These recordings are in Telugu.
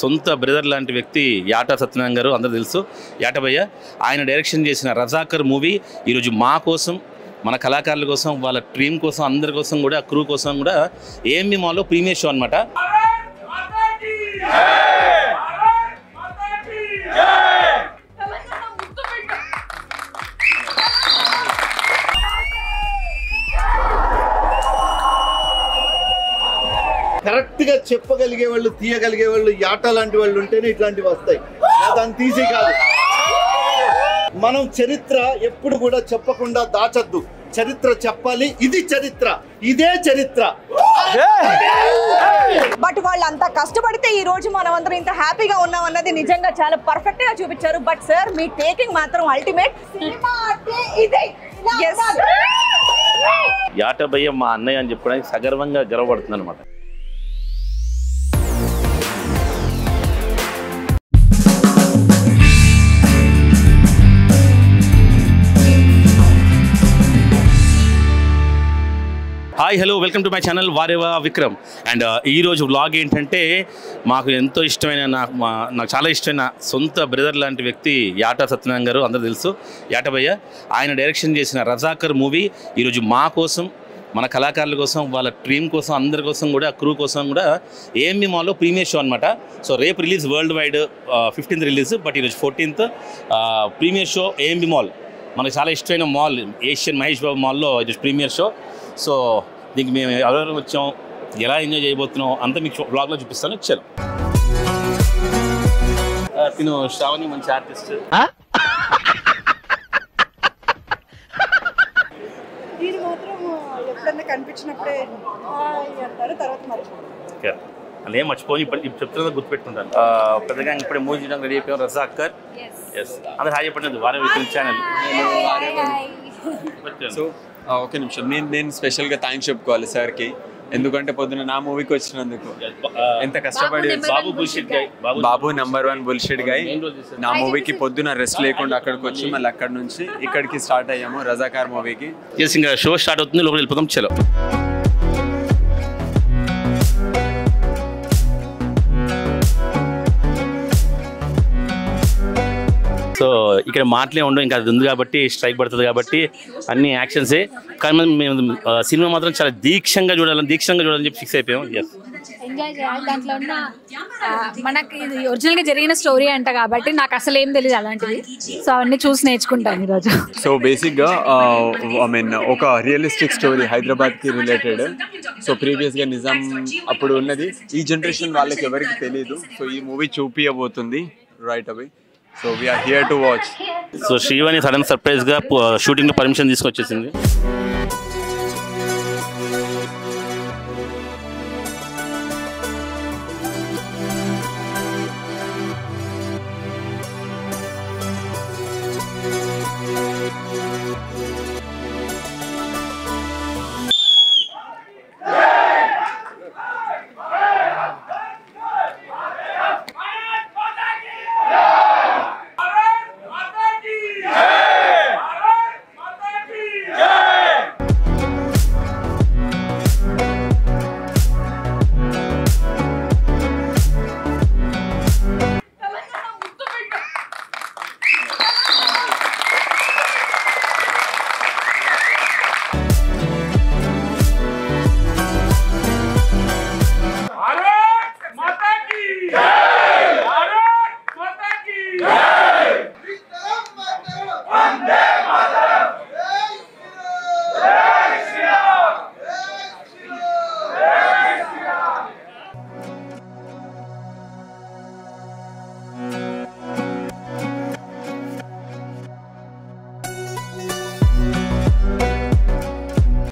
సొంత బ్రదర్ లాంటి వ్యక్తి యాటా సత్యనారాయణ గారు అందరూ తెలుసు. యాటభయ్య ఆయన డైరెక్షన్ చేసిన రజాకర్ మూవీ ఈరోజు మా కోసం, మన కళాకారుల కోసం, వాళ్ళ టీమ్ కోసం, అందరి కోసం కూడా, క్రూ కోసం కూడా ఏఎంబీ మాల్లో ప్రీమియర్ షో అనమాట. కరెక్ట్గా చెప్పగలిగే వాళ్ళు, తీయగలిగే వాళ్ళు, యాట లాంటి వాళ్ళు ఉంటేనే ఇట్లాంటివి వస్తాయి. దాన్ని తీసి కాదు. మనం చరిత్ర ఎప్పుడు కూడా చెప్పకుండా దాచద్దు. చరిత్ర చెప్పాలి. ఇది చరిత్ర, ఇదే చరిత్ర. బట్ వాళ్ళు అంత కష్టపడితే ఈ రోజు మనం అందరం ఇంత హ్యాపీగా ఉన్నాం అన్నది నిజంగా చాలా పర్ఫెక్ట్ గా చూపించారు. బట్ సార్ మీ టేకింగ్ మాత్రం అల్టిమేట్. యాటభయ్య మా అన్నయ్య అని చెప్పుకోవడానికి సగర్వంగా గర్వపడుతుంది అనమాట. Hi, hello, welcome to my channel Vareva Vikram. And ఈరోజు వ్లాగ్ ఏంటంటే, మాకు ఎంతో ఇష్టమైన, నాకు చాలా ఇష్టమైన సొంత బ్రదర్ లాంటి వ్యక్తి యాటా సత్యనారాయణ గారు అందరూ తెలుసు. యాటభయ్య ఆయన డైరెక్షన్ చేసిన రజాకర్ మూవీ ఈరోజు మా కోసం, మన కళాకారుల కోసం, వాళ్ళ టీమ్ కోసం, అందరి కోసం కూడా, క్రూ కోసం కూడా ఏఎంబీ మాల్లో ప్రీమియర్ షో అనమాట. సో రేపు release world wide 15th release, but ఈరోజు 14th premiere show AMB mall. మనకు చాలా ఇష్టమైన మాల్ ఏషియన్ మహేష్ బాబు మాల్లో ఈరోజు ప్రీమియర్ షో. సో దీనికి మేము ఎవరెవరు వచ్చాం, ఎలా ఎంజాయ్ చేయబోతున్నాం అంతా మీకు బ్లాగ్లో చూపిస్తాను. వచ్చాను. తిను శ్రావణి మంచి ఆర్టిస్ట్. దీని మాత్రం ఎప్పుడన్నా కనిపించినప్పుడే అంటారు, తర్వాత మర్చిపోతారు. అలా ఏం మర్చిపోయి ఇప్పుడు చెప్తున్నా గుర్తుపెట్టుకుంటాను. పెద్దగా ఇప్పుడే మూవీ చేయడానికి రెడీ అయిపోయాం. రజాకర్. ఎస్, అందరు హాయ్ చెప్పండి. వారే విక్రమ్ ఛానల్. సో ఒక నిమిషం, నేను స్పెషల్గా థ్యాంక్స్ చెప్పుకోవాలి సార్కి. ఎందుకంటే పొద్దున నా మూవీకి వచ్చినందుకు ఎంత కష్టపడి, బాబు #1 బుల్షిట్ గై నా మూవీకి పొద్దున రెస్ట్ లేకుండా అక్కడికి వచ్చి మళ్ళీ అక్కడ నుంచి ఇక్కడికి స్టార్ట్ అయ్యాము రజాకార్ మూవీకి. ఇంకా షో స్టార్ట్ అవుతుంది, లోపల వెళ్ళిపోతాం. చలో. సో ఇక్కడ మాటలే ఉండవు, ఇంకా అది ఉంది కాబట్టి, స్ట్రైక్ పడుతుంది కాబట్టి అన్ని యాక్షన్సే. కానీ మేము సినిమా మాత్రం చాలా దీక్షంగా చూడాలని చెప్పి ఫిక్స్ అయిపోయాం. ఎంజాయ్ చేయాలి. దాంట్లో ఉన్న మనకి ఇది ఒరిజినల్గా జరిగిన స్టోరీ అంట కాబట్టి నాకు అసలు ఏం తెలియదు అలాంటివి. సో అవన్నీ చూసి నేర్చుకుంటాను ఈరోజు. సో బేసిక్గా ఒక రియలిస్టిక్ స్టోరీ హైదరాబాద్కి రిలేటెడ్. సో ప్రీవియస్గా నిజాం అప్పుడు ఉన్నది ఈ జనరేషన్ వాళ్ళకి ఎవరికి తెలియదు. సో ఈ మూవీ చూపించబోతుంది right away. So we're here to watch. So Srivani sudden సర్ప్రైజ్గా షూటింగ్లో పర్మిషన్ తీసుకొచ్చేసింది.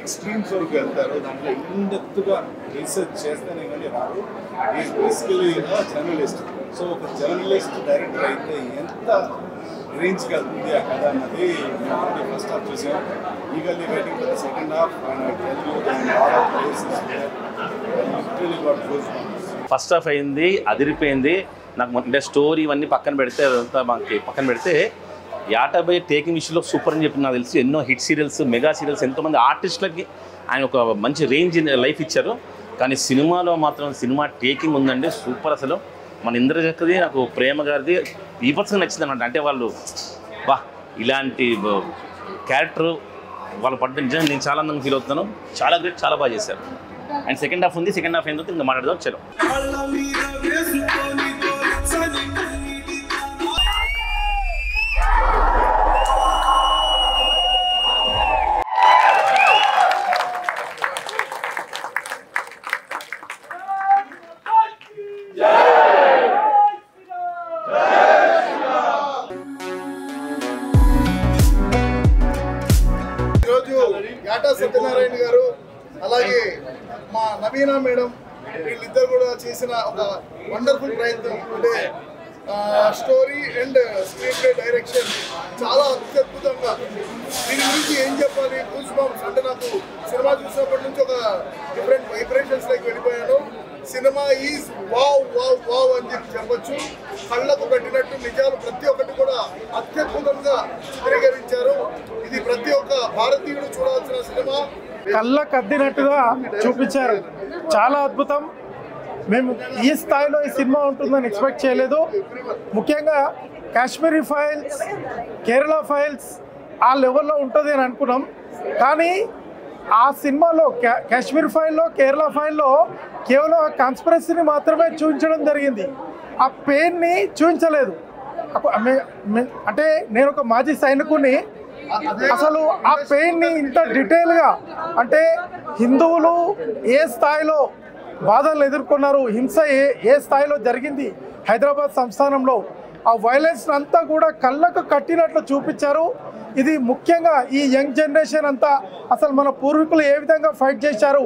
ఎక్స్ట్రీమ్స్ వరకు వెళ్తారు, దాంట్లో ఇన్డెప్త్గా రీసెర్చ్ చేస్తేనే కానీ రాదు. Is basically journalist. సో ఒక జర్నలిస్ట్ డైరెక్టర్ అయితే ఎంత రేంజ్కి వెళ్తుంది ఆ కథ అన్నది మేము ఆల్రెడీ ఫస్ట్ హాఫ్ చూసాం. Eagerly waiting for the second half. First half అయింది, అదిరిపోయింది. నాకు అంటే స్టోరీ ఇవన్నీ పక్కన పెడితే, అదంతా మనకి పక్కన పెడితే, యాటభయ్య టేకింగ్ విషయంలో సూపర్ అని చెప్పి నాకు తెలిసి ఎన్నో హిట్ సీరియల్స్, మెగా సీరియల్స్, ఎంతోమంది ఆర్టిస్టులకి ఆయన ఒక మంచి రేంజ్ లైఫ్ ఇచ్చారు. కానీ సినిమాలో మాత్రం సినిమా టేకింగ్ ఉందండి, సూపర్. అసలు మన ఇంద్రజక్కది నాకు ప్రేమ గారిది ఈపత్సంగా నచ్చింది అనమాట. అంటే వాళ్ళు వా ఇలాంటి క్యారెక్టర్ వాళ్ళు పడ్డ నిజంగా నేను చాలా అందంగా ఫీల్ అవుతున్నాను. చాలా గ్రేట్, చాలా బాగా చేశారు. అండ్ సెకండ్ హాఫ్ ఉంది, సెకండ్ హాఫ్ ఏంటో ఇంకా మాట్లాడదాం. చలో యాటా సత్యనారాయణ గారు అలాగే మా నవీనా మేడం వీళ్ళిద్దరు కూడా చేసిన ఒక వండర్ఫుల్ ప్రయత్నం. అంటే story and screen play direction చాలా అత్యద్భుతంగా. దీని గురించి ఏం చెప్పాలి? గూస్ బంప్స్ అంటే నాకు సినిమా చూసినప్పటి నుంచి ఒక డిఫరెంట్ వైబ్రేషన్స్ లైక్ వెళ్ళిపోయాను. Cinema is wow wow wow అని చెప్పొచ్చు. కళ్ళకు కట్టినట్టు నిజాలు ప్రతి ఒక్కటి కూడా అత్యద్భుతంగా చిత్రీకరించారు. ఇది ప్రతి ఒక్క భారతీయుడు చూడాల్సిన సినిమా. కళ్ళకు అద్దినట్టుగా చూపించారు. చాలా అద్భుతం. మేము ఈ స్థాయిలో ఈ సినిమా ఉంటుందని ఎక్స్పెక్ట్ చేయలేదు. ముఖ్యంగా కాశ్మీరీ ఫైల్స్, కేరళ ఫైల్స్ ఆ లెవెల్లో ఉంటుంది అని అనుకున్నాం. కానీ ఆ సినిమాలో కాశ్మీర్ ఫైల్లో, కేరళ ఫైల్లో కేవలం ఆ కాన్స్పిరసీని మాత్రమే చూపించడం జరిగింది. ఆ పెయిన్ని చూపించలేదు. అంటే నేను ఒక మాజీ సైనికుని, అసలు ఆ పెయిన్ని ఇంత డీటెయిల్గా అంటే హిందువులు ఏ స్థాయిలో బాధలు ఎదుర్కొన్నారు, హింస ఏ స్థాయిలో జరిగింది హైదరాబాద్ సంస్థానంలో, ఆ వైలెన్స్ అంతా కూడా కళ్ళకు కట్టినట్లు చూపించారు. ఇది ముఖ్యంగా ఈ యంగ్ జనరేషన్ అంతా అసలు మన పూర్వీకులు ఏ విధంగా ఫైట్ చేశారు,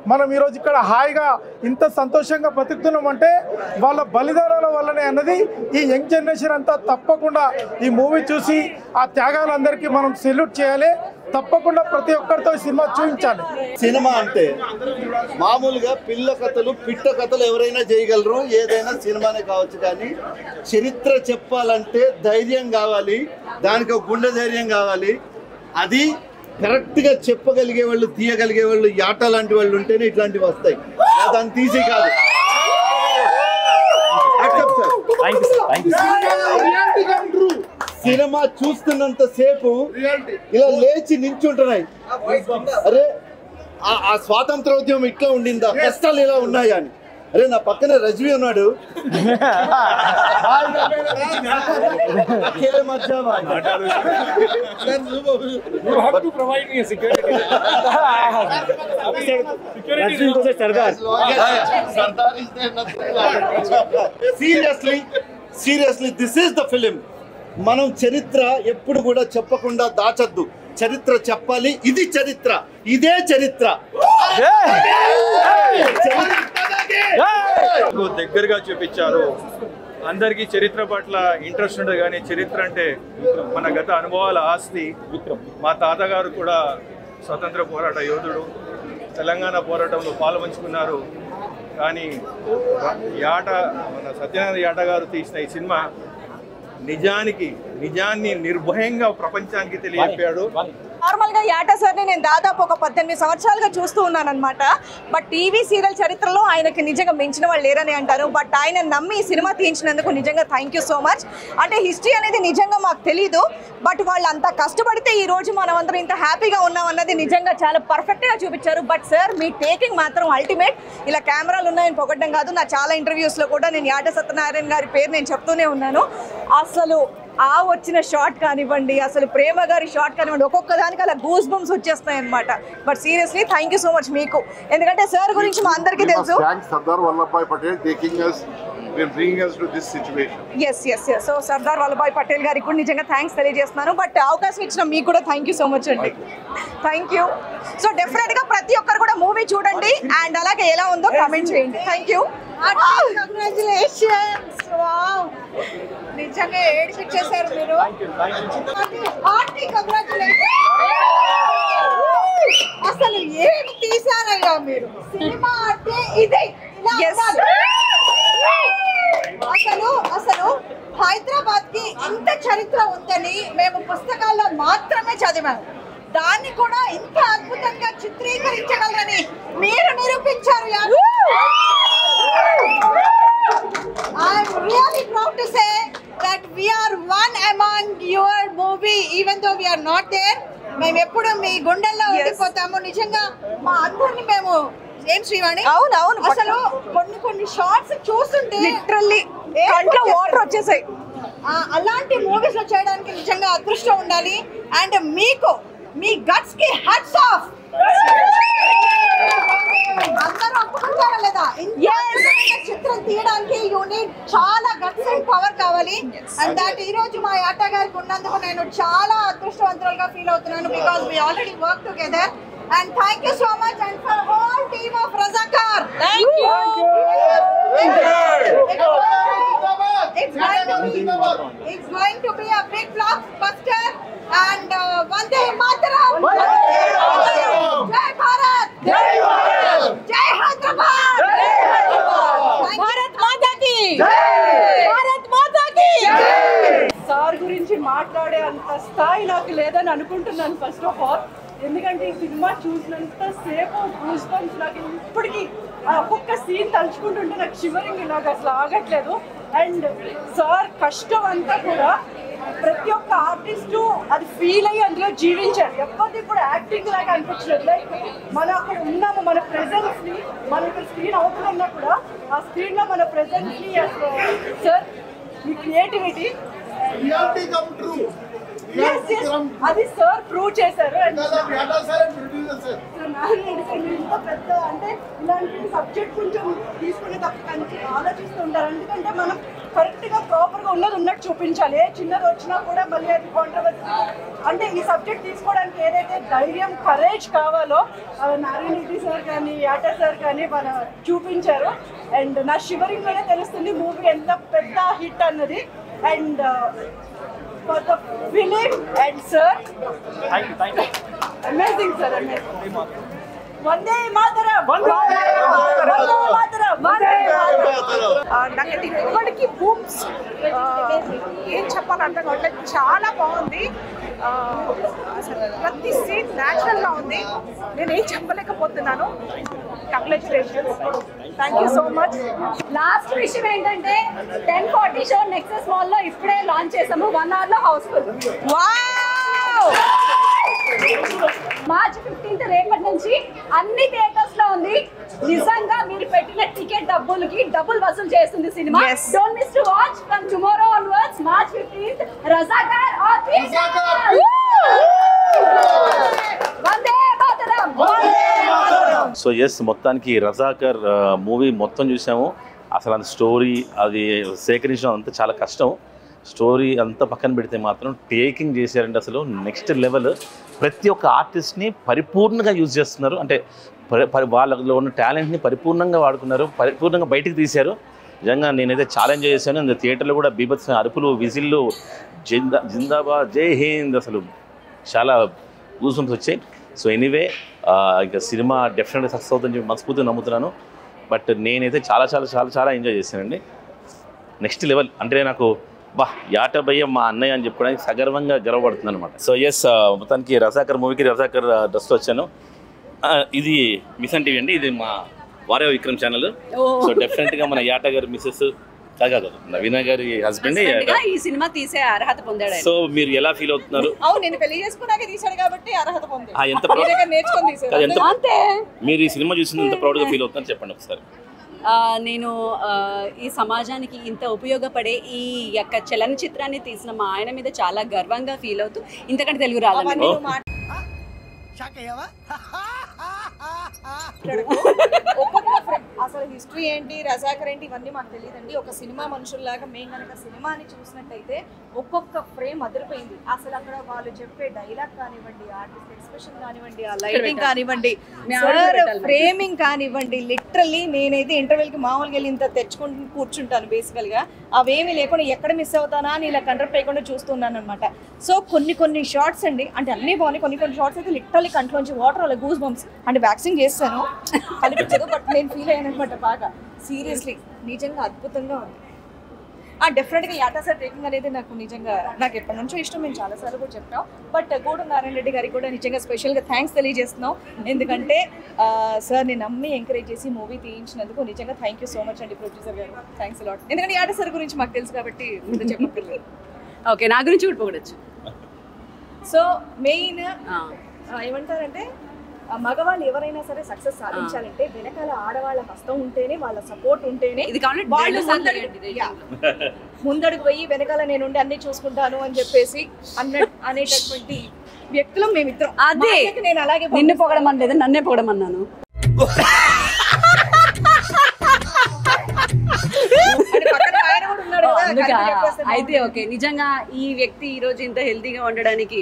మనం ఈరోజు ఇక్కడ హాయిగా ఇంత సంతోషంగా బతుకుతున్నామంటే వాళ్ళ బలిదానాల వల్లనే అన్నది ఈ యంగ్ జనరేషన్ అంతా తప్పకుండా ఈ మూవీ చూసి ఆ త్యాగాలందరికీ మనం సెల్యూట్ చేయాలి. తప్పకుండా ప్రతి ఒక్కరితో ఈ సినిమా చూపించాలి. సినిమా అంటే మామూలుగా పిల్ల కథలు, పిట్ట కథలు ఎవరైనా చేయగలరు, ఏదైనా సినిమానే కావచ్చు. కానీ చరిత్ర చెప్పాలంటే ధైర్యం కావాలి, దానికి ఒక గుండె ధైర్యం కావాలి. అది కరెక్ట్గా చెప్పగలిగే వాళ్ళు, తీయగలిగే వాళ్ళు, యాట లాంటి వాళ్ళు ఉంటేనే ఇట్లాంటివి వస్తాయి. దాన్ని తీసి కాదు. సినిమా చూస్తున్నంత సేపు ఇలా లేచి నించుంటున్నాయి. అరే ఆ స్వాతంత్రోద్యమం ఇట్లా ఉండిందా, కష్టాలు ఇలా ఉన్నాయా అని. అరే నా పక్కన రజ్వి ఉన్నాడు. Seriously this is the film. మనం చరిత్ర ఎప్పుడు కూడా చెప్పకుండా దాచద్దు. చరిత్ర చెప్పాలి. ఇది చరిత్ర, ఇదే చరిత్ర. దగ్గరగా చూపించారు. అందరికీ చరిత్ర పట్ల ఇంట్రెస్ట్ ఉండదు, కానీ చరిత్ర అంటే మన గత అనుభవాల ఆస్తి. మా తాతగారు కూడా స్వతంత్ర పోరాట యోధుడు, తెలంగాణ పోరాటంలో పాల్పంచుకున్నారు. కానీ మన సత్యనారాయణ యాట గారు తీసిన ఈ సినిమా నిజాన్ని నిర్భయంగా ప్రపంచానికి తెలియజెప్పాడు. నార్మల్గా యాటా సార్ని నేను దాదాపు ఒక 18 సంవత్సరాలుగా చూస్తూ ఉన్నాను అనమాట. బట్ టీవీ సీరియల్ చరిత్రలో ఆయనకి నిజంగా మించిన వాళ్ళు లేరని అంటారు. బట్ ఆయన నమ్మి ఈ సినిమా తీయించినందుకు నిజంగా థ్యాంక్ యూ సో మచ్. అంటే హిస్టరీ అనేది నిజంగా మాకు తెలీదు, బట్ వాళ్ళు అంత కష్టపడితే ఈ రోజు మనం అందరం ఇంత హ్యాపీగా ఉన్నాం అన్నది నిజంగా చాలా పర్ఫెక్ట్గా చూపించారు. బట్ సార్ మీ టేకింగ్ మాత్రం అల్టిమేట్. ఇలా కెమెరాలు ఉన్నాయని పొగడ్డం కాదు, నా చాలా ఇంటర్వ్యూస్లో కూడా నేను యాటా సత్యనారాయణ గారి పేరు నేను చెప్తూనే ఉన్నాను. అసలు ఆ వచ్చిన షాట్ కానివ్వండి, అసలు ప్రేమ గారి షాట్ కానివ్వండి, ఒక్కొక్క దానికి అలా గూస్ బంప్స్ వచ్చేస్తాయి అనమాట. But seriously thank you so much మీకు. ఎందుకంటే సార్ గురించి మా అందరికీ తెలుసు. Sardar Vallabhbhai Patel taking us and bringing us to this situation. yes so Sardar Vallabhbhai Patel గారికి కూడా నిజంగా థ్యాంక్స్ తెలియజేస్తున్నాను. బట్ అవకాశం ఇచ్చిన మీకు కూడా థ్యాంక్ యూ సో మచ్ అండి. Thank you. సో డెఫినెట్గా ప్రతి ఒక్కరు కూడా మూవీ చూడండి అండ్ అలాగే ఎలా ఉందో కామెంట్ చేయండి. Thank you. కంగ్రాచులేషన్స్. వావ్, నిజంగా ఏడిపించేశారు మీరు. అసలు ఏం తీసారయ్యా మీరు. సినిమా అంటే ఇదే. అసలు హైదరాబాద్ కి ఇంత చరిత్ర ఉందని మేము పుస్తకాల్లో మాత్రమే చదివాము. దాన్ని కూడా ఇంత అద్భుతంగా చిత్రీకరించగలరని మీరు నిరూపించారు. I'm really proud to say that we are one among your movie, even though we are not there. మేము ఎప్పుడు మీ గుండెల్లో ఉండిపోతాము. నిజంగా మా అందరిని మేము ఏం శ్రీవాణి అవును అసలు కొన్ని షార్ట్స్ చూస్తుంటే లిటరల్లీ కంట్లో వాటర్ వచ్చేసాయి. అలాంటి మూవీస్ లో చేయడానికి నిజంగా అదృష్టం ఉండాలి. అండ్ మీకు మీ గట్స్ కి హట్స్ ఆఫ్. అందరూ ఒప్పుకుంటారా లేదా? చిత్రం తీయడానికి యూనిట్ చాలా గట్స్ అండ్ పవర్ కావాలి. అండ్ దట్ ఈ రోజు మా యాట గారికి ఉన్నందుకు నేను చాలా అదృష్టవంతులుగా ఫీల్ అవుతున్నాను. Because we already work together. And thank you so much and for whole team of Razakar. Thank you. It's going to be a big blockbuster and Vande Mataram. Jai Bharat. Jai Bharat. Jai Hyderabad. Jai Hyderabad. Bharat Mata ki. Jai. Bharat Mata ki. Jai. Sir గురించి మాట్లాడే అంత స్థాయి నాకు లేదని అనుకుంటున్నాను ఫస్ట్ ఆఫ్ ఆల్. ఎందుకంటే ఈ సినిమా చూసినంత సేపు గూస్ బంప్స్ నాకు ఇప్పటికీ ఒక్కొక్క సీన్ తలుచుకుంటుంటే నాకు షివరింగ్ ఇలాగ అసలు ఆగట్లేదు. అండ్ సార్ కష్టం అంతా కూడా ప్రతి ఒక్క ఆర్టిస్టు అది ఫీల్ అయ్యి అందులో జీవించారు. ఎవరిది కూడా యాక్టింగ్ లాగా అనిపించలేదు. లైక్ మనం అక్కడ ఉన్నాము, మన ప్రెజెన్స్ని మనం ఇక్కడ స్క్రీన్ అవుతున్నా కూడా ఆ స్క్రీన్లో మన ప్రెజెన్స్ని అసలు సార్ మీ క్రియేటివిటీ అది సార్ ప్రూవ్ చేశారు. ఇంత పెద్ద అంటే ఇలాంటి సబ్జెక్ట్ కొంచెం తీసుకునే తప్ప ఆలోచిస్తూ ఉంటారు. ఎందుకంటే మనం కరెక్ట్గా ప్రాపర్గా ఉన్నది ఉన్నట్టు చూపించాలి. ఏ చిన్నది వచ్చినా కూడా మళ్ళీ అది కాంట్రవర్సీ. అంటే ఈ సబ్జెక్ట్ తీసుకోవడానికి ఏదైతే ధైర్యం కరేజ్ కావాలో నారాయణ రెడ్డి సార్ కానీ యాట సార్ కానీ మన చూపించారు. అండ్ నా షివరింగ్లోనే తెలుస్తుంది మూవీ ఎంత పెద్ద హిట్ అన్నది. And for the film and sir, thank you. Amazing sir, amazing. Vande Mataram. Vande Mataram. Vande Mataram. నాకైతే ఇప్పటికీ బూమ్స్ ఏం చెప్పాలి అర్థం కావట్లేదు. చాలా బాగుంది. అసలు ప్రతి సీన్ న్యాచురల్గా ఉంది. నేను ఏం చెప్పలేకపోతున్నాను. Congratulations. Thank you so much. Last విషయం ఏంటంటే 10:40 షో నెక్సస్ మాల్ లో ఇప్పుడే లాంచ్ చేసాము. 1 hour లో హౌస్ఫుల్. మార్చ్ 15th రేపటి నుంచి అన్ని థియేటర్స్ లో ఉంది. నిజంగా మీరు పెట్టిన టికెట్ డబ్బులకి డబుల్ వసూలు చేస్తుంది సినిమా. Don't miss to watch from tomorrow onwards March 15th Razakar on theatre. Vande Mataram. So yes, మొత్తానికి రజాకర్ మూవీ మొత్తం చూసాము. అసలు అంత స్టోరీ అది సేకరించడం అంతా చాలా కష్టం. స్టోరీ అంతా పక్కన పెడితే మాత్రం టేకింగ్ చేశారంటే అసలు నెక్స్ట్ లెవెల్. ప్రతి ఒక్క ఆర్టిస్ట్ని పరిపూర్ణంగా యూజ్ చేస్తున్నారు. అంటే వాళ్ళలో ఉన్న టాలెంట్ని పరిపూర్ణంగా వాడుకున్నారు, పరిపూర్ణంగా బయటికి తీశారు. నిజంగా నేనైతే చాలా ఎంజాయ్ చేశాను. ఇంకా థియేటర్లో కూడా బీభత్స అరుపులు, విజిల్లు, జిందాబాద్, జై హింద్, అసలు చాలా గూస్ బంప్స్ వచ్చాయి. సో ఎనీవే, ఇంకా సినిమా డెఫినెట్గా సక్సెస్ అవుతుందని చెప్పి మనస్ఫూర్తిగా నమ్ముతున్నాను. బట్ నేనైతే చాలా చాలా చాలా చాలా ఎంజాయ్ చేశానండి. నెక్స్ట్ లెవెల్ అంటే నాకు యాట భయ్య మా అన్నయ్య అని చెప్పుకోవడానికి సగర్వంగా గర్వపడుతుంది అనమాట. సో ఎస్, మొత్తానికి రజాకర్ మూవీకి రజాకర్ డ్రెస్లో వచ్చాను. ఇది మిషన్ టీవీ అండి, ఇది మా వారే విక్రమ్ ఛానల్. సో డెఫినెట్గా మన యాట గారి మిస్సెస్ కాదు నవీన గారి హస్బెండ్ ఈ సినిమా తీసే అర్హత పొందాడు. సో మీరు ఎలా ఫీల్ అవుతున్నారు? అవును, నేను పెళ్లి చేసుకున్నాక తీశాడు కాబట్టి అర్హత పొందాడు. నేర్చుకొని తీసాడు. అంతే. మీరు ఈ సినిమా చూసి ఎంత ప్రౌడ్గా ఫీల్ అవుతున్నారు చెప్పండి ఒకసారి. నేను ఈ సమాజానికి ఇంత ఉపయోగపడే ఈ యొక్క చలనచిత్రాన్ని తీసిన మా ఆయన మీద చాలా గర్వంగా ఫీల్ అవుతూ ఇంతకంటే తెలుగు రాదండి. అసలు హిస్టరీ ఏంటి, రజాకర్ ఏంటి, ఇవన్నీ మాకు తెలియదండి. ఒక సినిమా మనుషుల్లాగా మేము కనుక సినిమాని చూసినట్టయితే ఒక్కొక్క ఫ్రేమ్ అదిరిపోయింది. అసలు అక్కడ వాళ్ళు చెప్పే డైలాగ్ కానివ్వండి, ఆర్టిస్ట్ ఎక్స్ప్రెషన్ కానివ్వండి, ఆ లైటింగ్ కానివ్వండి, ఫ్రేమింగ్ కానివ్వండి, లిటరల్లీ నేనైతే ఇంటర్వెల్కి మామూలుగా వెళ్ళి ఇంత తెచ్చుకుంటూ కూర్చుంటాను బేసికల్గా. అవేమీ లేకుండా ఎక్కడ మిస్ అవుతానా అని ఇలా కంట్రోల్ చేయకుండా చూస్తున్నాను అనమాట. సో కొన్ని షార్ట్స్ అండి, అంటే అన్నీ బాగున్నాయి. కొన్ని షార్ట్స్ అయితే లిటరల్లీ కంట్లోంచి వాటర్ అలా గూస్ బంప్స్. అంటే వ్యాక్సింగ్ చేస్తాను అనిపించదు, బట్ నేను ఫీల్ అయ్యాను అనమాట బాగా. సీరియస్లీ నిజంగా అద్భుతంగా ఉంది. డెఫినెట్గా యాటా సార్ టేకింగ్ అనేది నాకు ఎప్పటి నుంచో ఇష్టం, మేము చాలాసార్లు కూడా చెప్పాం. బట్ గూడూరు నారాయణ రెడ్డి గారికి కూడా నిజంగా స్పెషల్గా థ్యాంక్స్ తెలియజేస్తున్నాం. ఎందుకంటే సార్ని నమ్మి ఎంకరేజ్ చేసి మూవీ తీయించినందుకు నిజంగా థ్యాంక్ యూ సో మచ్ అండి ప్రొడ్యూసర్ గారు. Thanks lot. ఎందుకంటే యాటా సార్ గురించి మాకు తెలుసు కాబట్టి ముందు చెప్పలేదు. ఓకే, నా గురించి కూడా పొగడచ్చు. సో మెయిన్ ఏమంటారంటే మగవాళ్ళు ఎవరైనా సరే సక్సెస్ సాధించాలంటే వెనకాల ఆడవాళ్ళ హస్తం ఉంటేనే, వాళ్ళ సపోర్ట్ ఉంటేనే వాళ్ళు ముందడుగు పోయి వెనకాల నేను ఉండి అన్ని చూసుకుంటాను అని చెప్పేసి అనేటటువంటి వ్యక్తులు మేమిద్దరం. అదే నేను అలాగే నిన్ను పొగడమనలేదు, నన్నే పొగడమన్నాను. అయితే ఓకే, నిజంగా ఈ వ్యక్తి ఈ రోజు ఇంత హెల్తీగా ఉండడానికి,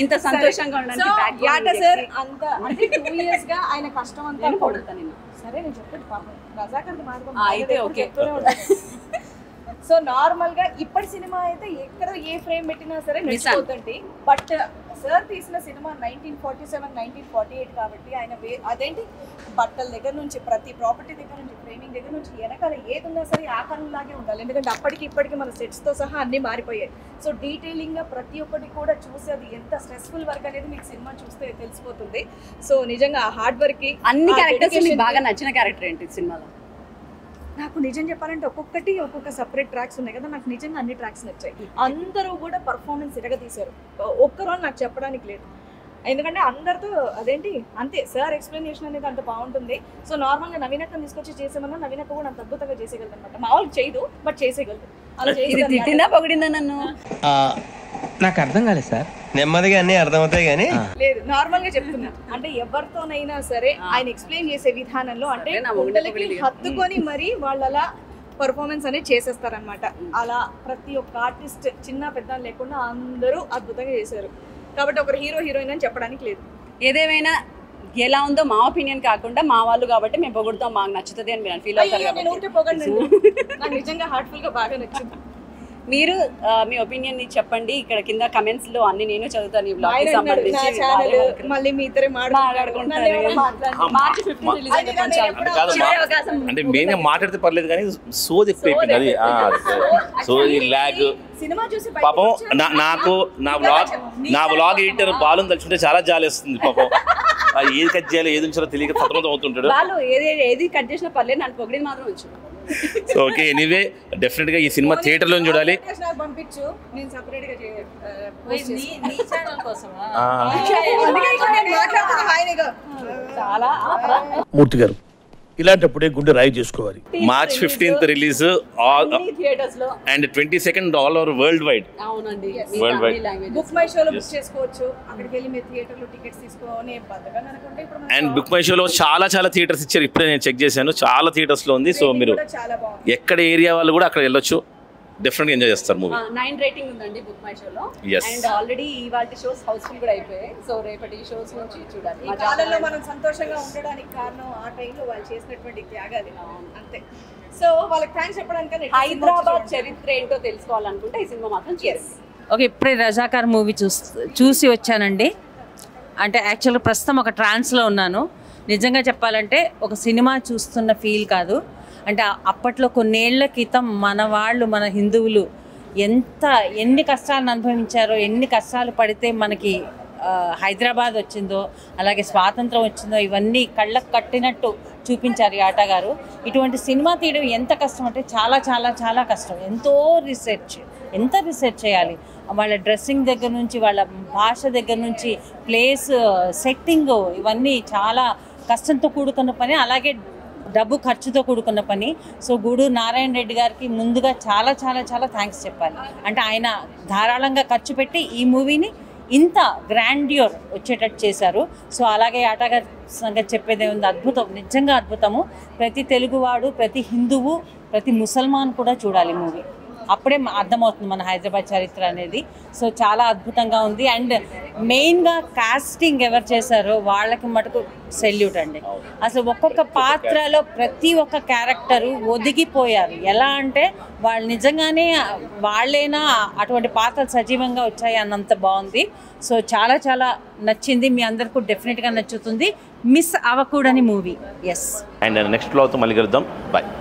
ఇంత సంతోషంగా ఉండడానికి యాటా సార్ అంత అంటే 2 years గా ఆయన కష్టం అంతా కొడతాను నేను. సరే నేను చెప్పేది పాపం రజాకాంత్ మార్గం అయితే ఓకే. సో నార్మల్ గా ఇప్పటి సినిమా అయితే ఎక్కడ ఏ ఫ్రేమ్ పెట్టినా సరే నడిచిపోతుంది. బట్ సార్ తీసిన సినిమా 1947, 1948 కాబట్టి ఆయన అదేంటి బట్టల దగ్గర నుంచి ప్రతి ప్రాపర్టీ దగ్గర నుంచి ఫ్రేమింగ్ దగ్గర నుంచి వెనకాల ఏది ఉన్నా సరే ఆకారంలాగే ఉండాలి. ఎందుకంటే అప్పటికి ఇప్పటికి మన సెట్స్తో సహా అన్నీ మారిపోయాయి. సో డీటెయిలింగ్గా ప్రతి ఒక్కటి కూడా చూసి అది ఎంత స్ట్రెస్ఫుల్ వర్క్ అనేది మీకు సినిమా చూస్తే తెలిసిపోతుంది. సో నిజంగా ఆ హార్డ్ వర్క్కి అన్ని క్యారెక్టర్స్ మీకు బాగా నచ్చిన క్యారెక్టర్ ఏంటి సినిమాలో? నాకు నిజం చెప్పాలంటే ఒక్కొక్క సపరేట్ ట్రాక్స్ ఉన్నాయి కదా, నాకు నిజంగా అన్ని ట్రాక్స్ నచ్చాయి. అందరూ కూడా పర్ఫార్మెన్స్ తీశారు. ఒక్కరోజు నాకు చెప్పడానికి లేదు, ఎందుకంటే అందరితో అదేంటి అంతే సార్ ఎక్స్ప్లెనేషన్ అనేది అంత బాగుంటుంది. సో నార్మల్గా నవీనక్కని తీసుకొచ్చి చేసామన్నా నవీనక్క కూడా అంత అద్భుతంగా చేసేయగలదు అనమాట. మామూలు చేయదు బట్ చేసేయగలదు. అలా తిట్టిందా పొగిడిందా నన్ను? నాకు అర్థం కాలేదు సార్. నెమ్మదిగా అన్ని అర్థమవుతాయి కానీ లేదు, నార్మల్ గా చెప్తున్నా. అంటే ఎవరితోనైనా సరే ఆయన ఎక్స్ప్లెయిన్ చేసే విధానంలో అంటే గుండెలకి హత్తుకొని మరి వాళ్ళలా పర్ఫార్మెన్స్ అనేది చేసేస్తారనమాట. అలా ప్రతి ఒక్క ఆర్టిస్ట్ చిన్న పెద్ద లేకుండా అందరూ అద్భుతంగా చేశారు. కాబట్టి ఒకరు హీరో హీరోయిన్ అని చెప్పడానికి లేదు. ఏదేమైనా ఎలా ఉందో మా ఒపీనియన్ కాకుండా మా వాళ్ళు కాబట్టి మేము పొగుడుతాం, మాకు నచ్చుతుంది అని మీరు ఫీల్ అవుతారు. నాకు నిజంగా హార్ట్ఫుల్ గా బాగా నచ్చింది. మీరు మీ ఒపీనియన్ చెప్పండి ఇక్కడ కింద కమెంట్స్ లో, అన్ని నేను చదువుతాను. ఈ బ్లాగ్ కి సంబంధించి మళ్ళీ మీ ఇద్దరే మాట్లాడుకుంటారు. అంటే మేమే మాట్లాడితే పర్లేదు కానీ సోది ఎక్కువైపోయింది. అది సోది ల్యాగ్ పాపం. నా బ్లాగ్ ఎడిటర్ బాలు తలుచుంటే చాలా జాలేస్తుంది పాపం. ఏది కట్ చేయాలో ఏది ఉంచాలో తెలియక సతమతం అవుతుంటాడు. వాళ్ళు ఏది కట్ చేసినా పర్లేదు, నాకు పొగిడి మాత్రం వచ్చు. సో ఓకే, ఎనీవే డెఫినెట్ గా ఈ సినిమా థియేటర్ లో చూడాలి. పంపించు, నేను సెపరేట్ గా మూర్తి గారు ఇలాంటప్పుడే గుండె రాయి చేసుకోవాలి. March 15th release and 22nd all over world wide. అవునండి, వరల్డ్ వైడ్. బుక్ మై షోలో బుక్ చేసుకోవచ్చు. అక్కడికి వెళ్ళి మీరు థియేటర్ లో టికెట్స్ తీసుకొని బద్దగా అనుకుంటే ఇప్పుడు అండ్ బుక్ మై షోలో చాలా థియేటర్స్ ఇచ్చారు. ఇప్పుడే నేను చెక్ చేశాను, చాలా థియేటర్స్ లో ఉంది. సో మీరు ఎక్కడ ఏరియా వాళ్ళు కూడా అక్కడ వెళ్ళొచ్చు, డెఫినెట్గా ఎంజాయ్ చేస్తారు మూవీ. 9 రేటింగ్ ఉందండి బుక్ మై షోలో. అండ్ ఆల్రెడీ ఇవాల్టి షోస్ హౌస్ఫుల్ కూడా అయిపోయాయి. సో రేపటి షోస్ నుంచి చూడాలి. ఈ కాలంలో మనం సంతోషంగా ఉండడానికి కారణం ఆ టైంలో వాళ్ళు చేసినటువంటి త్యాగాలు అంతే. సో వాళ్ళకి థ్యాంక్స్ చెప్పడానికి హైదరాబాద్ చరిత్ర ఏంటో తెలుసుకోవాలనుకుంటే ఈ సినిమా మాత్రం చేయాలి. ఓకే, ఇప్పుడే రజాకార్ మూవీ చూసి వచ్చానండి. అంటే యాక్చువల్గా ప్రస్తుతం ఒక ట్రాన్స్లో ఉన్నాను. నిజంగా చెప్పాలంటే ఒక సినిమా చూస్తున్న ఫీల్ కాదు. అంటే అప్పట్లో కొన్నేళ్ల క్రితం మన వాళ్ళు, మన హిందువులు ఎన్ని కష్టాలను అనుభవించారో, ఎన్ని కష్టాలు పడితే మనకి హైదరాబాద్ వచ్చిందో, అలాగే స్వాతంత్రం వచ్చిందో, ఇవన్నీ కళ్ళకు కట్టినట్టు చూపించారు యాటా గారు. ఇటువంటి సినిమా తీయడం ఎంత కష్టం అంటే చాలా కష్టం. ఎంత రీసెర్చ్ చేయాలి. వాళ్ళ డ్రెస్సింగ్ దగ్గర నుంచి, వాళ్ళ భాష దగ్గర నుంచి, ప్లేస్ సెట్టింగ్, ఇవన్నీ చాలా కష్టంతో కూడుకున్న పని, అలాగే డబ్బు ఖర్చుతో కూడుకున్న పని. సో గూడూరు నారాయణ రెడ్డి గారికి ముందుగా చాలా థ్యాంక్స్ చెప్పాలి. అంటే ఆయన ధారాళంగా ఖర్చు పెట్టి ఈ మూవీని ఇంత గ్రాండ్యూర్ వచ్చేటట్టు చేశారు. సో అలాగే యాటా గారి సంగతి చెప్పేదే ఉంది, అద్భుతం, నిజంగా అద్భుతము. ప్రతి తెలుగువాడు, ప్రతి హిందువు, ప్రతి ముసల్మాన్ కూడా చూడాలి మూవీ. అప్పుడే అర్థమవుతుంది మన హైదరాబాద్ చరిత్ర అనేది. సో చాలా అద్భుతంగా ఉంది. అండ్ మెయిన్గా కాస్టింగ్ ఎవరు చేశారో వాళ్ళకి మటుకు సెల్యూట్ అండి. అసలు ఒక్కొక్క పాత్రలో ప్రతి ఒక్క క్యారెక్టరు ఒదిగిపోయారు. ఎలా అంటే వాళ్ళు నిజంగానే వాళ్ళైనా అటువంటి పాత్రలు సజీవంగా వచ్చాయి అన్నంత బాగుంది. సో చాలా నచ్చింది. మీ అందరికీ డెఫినెట్గా నచ్చుతుంది. మిస్ అవ్వకూడని మూవీ. ఎస్. అండ్ నెక్స్ట్ బ్లాగ్తో మళ్ళీ కలుద్దాం. బాయ్.